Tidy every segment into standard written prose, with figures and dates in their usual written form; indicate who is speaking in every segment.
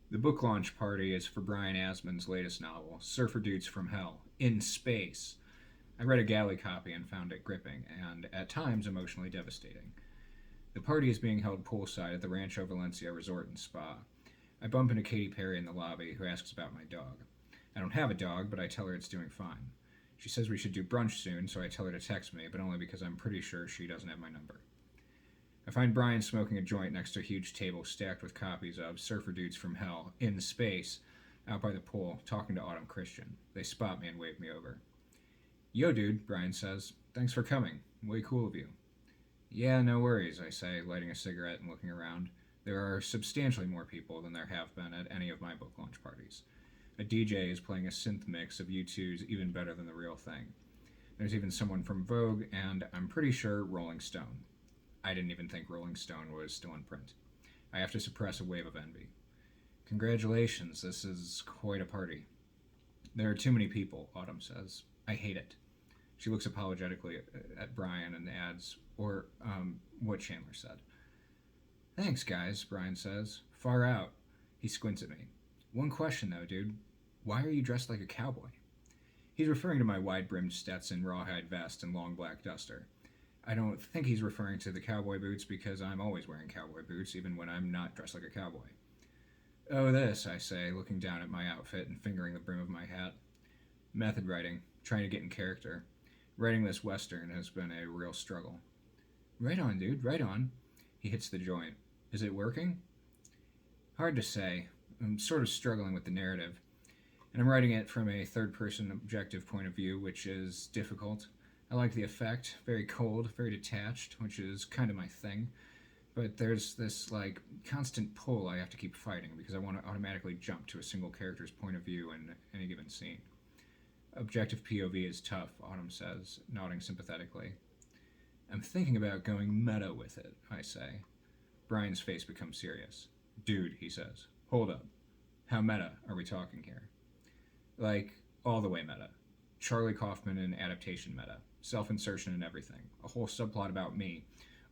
Speaker 1: The book launch party is for Brian Asman's latest novel, Surfer Dudes from Hell, in space. I read a galley copy and found it gripping, and at times emotionally devastating. The party is being held poolside at the Rancho Valencia Resort and Spa. I bump into Katy Perry in the lobby, who asks about my dog. I don't have a dog, but I tell her it's doing fine. She says we should do brunch soon, so I tell her to text me, but only because I'm pretty sure she doesn't have my number. I find Brian smoking a joint next to a huge table stacked with copies of Surfer Dudes from Hell, in space, out by the pool, talking to Autumn Christian. They spot me and wave me over. Yo, dude, Brian says. Thanks for coming. Way cool of you. Yeah, no worries, I say, lighting a cigarette and looking around. There are substantially more people than there have been at any of my book launch parties. A DJ is playing a synth mix of U2's Even Better Than the Real Thing. There's even someone from Vogue, and I'm pretty sure Rolling Stone. I didn't even think Rolling Stone was still in print. I have to suppress a wave of envy. Congratulations, this is quite a party. There are too many people, Autumn says. I hate it. She looks apologetically at Brian and adds, what Chandler said. Thanks, guys, Brian says. Far out. He squints at me. One question, though, dude. Why are you dressed like a cowboy? He's referring to my wide-brimmed Stetson rawhide vest and long black duster. I don't think he's referring to the cowboy boots because I'm always wearing cowboy boots, even when I'm not dressed like a cowboy. Oh, this, I say, looking down at my outfit and fingering the brim of my hat. Method writing, trying to get in character. Writing this Western has been a real struggle. Right on, dude, right on. He hits the joint. Is it working? Hard to say. I'm sort of struggling with the narrative. And I'm writing it from a third-person objective point of view, which is difficult. I like the effect, very cold, very detached, which is kind of my thing. But there's this, constant pull I have to keep fighting because I want to automatically jump to a single character's point of view in any given scene. Objective POV is tough, Autumn says, nodding sympathetically. I'm thinking about going meta with it, I say. Brian's face becomes serious. Dude, he says, hold up. How meta are we talking here? Like, all the way meta. Charlie Kaufman and adaptation meta. Self-insertion and everything. A whole subplot about me,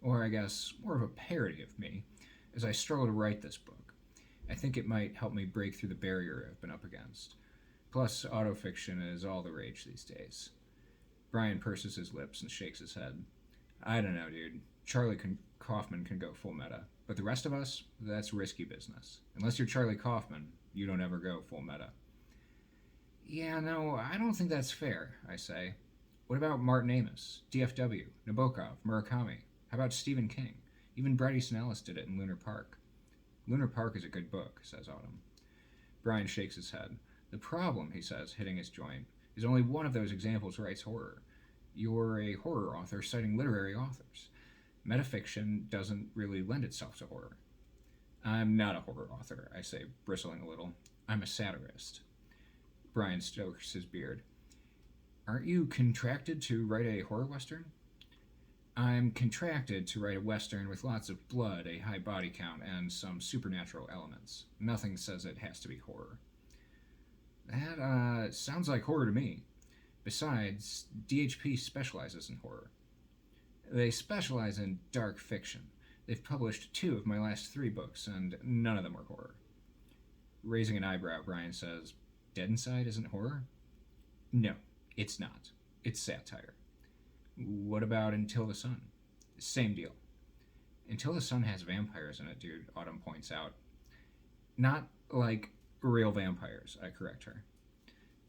Speaker 1: or I guess more of a parody of me, as I struggle to write this book. I think it might help me break through the barrier I've been up against. Plus, autofiction is all the rage these days. Brian purses his lips and shakes his head. I don't know, dude. Kaufman can go full meta. But the rest of us, that's risky business. Unless you're Charlie Kaufman, you don't ever go full meta. Yeah, no, I don't think that's fair, I say. What about Martin Amis, DFW, Nabokov, Murakami? How about Stephen King? Even Bret Easton Ellis did it in Lunar Park. Lunar Park is a good book, says Autumn. Brian shakes his head. The problem, he says, hitting his joint, is only one of those examples writes horror. You're a horror author citing literary authors. Metafiction doesn't really lend itself to horror. I'm not a horror author, I say, bristling a little. I'm a satirist. Brian strokes his beard. Aren't you contracted to write a horror western? I'm contracted to write a western with lots of blood, a high body count, and some supernatural elements. Nothing says it has to be horror. That sounds like horror to me. Besides, DHP specializes in horror. They specialize in dark fiction. They've published 2 of my last 3 books, and none of them are horror. Raising an eyebrow, Brian says, Dead Inside isn't horror? No, it's not. It's satire. What about Until the Sun? Same deal. Until the Sun has vampires in it, dude, Autumn points out. Not like real vampires, I correct her.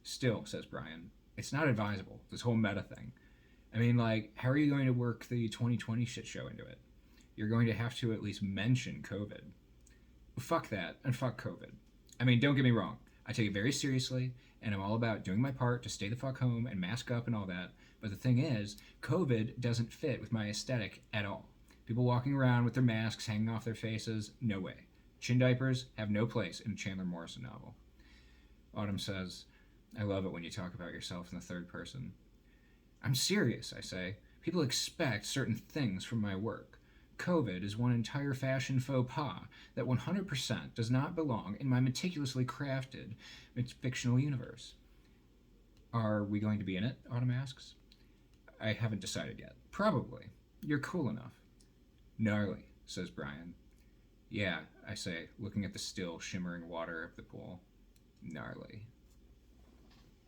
Speaker 1: Still, says Brian, it's not advisable, this whole meta thing. I mean, how are you going to work the 2020 shit show into it? You're going to have to at least mention COVID. Fuck that, and fuck COVID. I mean, don't get me wrong. I take it very seriously, and I'm all about doing my part to stay the fuck home and mask up and all that. But the thing is, COVID doesn't fit with my aesthetic at all. People walking around with their masks hanging off their faces, no way. Chin diapers have no place in a Chandler Morrison novel. Autumn says, I love it when you talk about yourself in the third person. I'm serious, I say. People expect certain things from my work. COVID is one entire fashion faux pas that 100% does not belong in my meticulously crafted fictional universe. Are we going to be in it? Autumn asks. I haven't decided yet. Probably. You're cool enough. Gnarly, says Brian. Yeah, I say, looking at the still, shimmering water of the pool. Gnarly.